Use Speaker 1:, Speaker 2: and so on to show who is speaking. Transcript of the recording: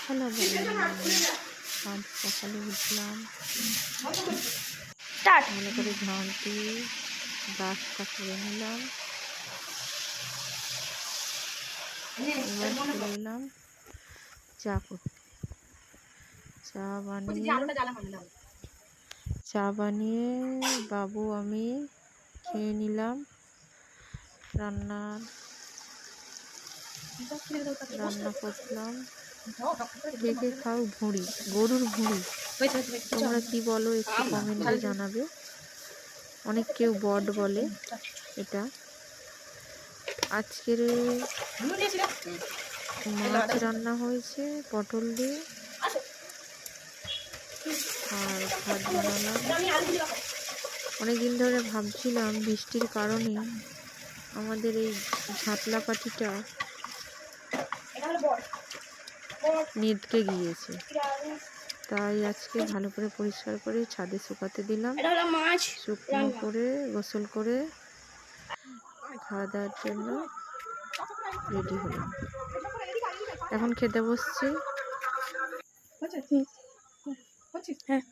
Speaker 1: Hello আজ সকালে উঠলাম, ভালো করে ঝাঁট দিয়ে ব্রাশটা করে নিলাম। এবার চলে এলাম চা করতে। চা বানিয়ে বাবু আমি খেয়ে নিলাম। রান্না করলাম। কে কে খাও ভুঁড়ি, গরুর ভুঁড়ি? তোমরা কি বলো একটু কমেন্টে জানাবে। অনেক কেউ বট বলে এটা। আজকের মাছ রান্না হয়েছে পটল দিয়ে, আর ভাত বানালাম। অনেকদিন ধরে ভাবছিলাম বৃষ্টির কারণে আমাদের এই ঝাঁতলা পাটিটা নেটকে গিয়েছে, তাই আজকে ভালো করে পরিষ্কার করে ছাদে শুকাতে দিলাম। শুকনো করে গোসল করে খাওয়া দাওয়ার জন্য রেডি হলাম। এখন খেতে বসছি।
Speaker 2: হ্যাঁ,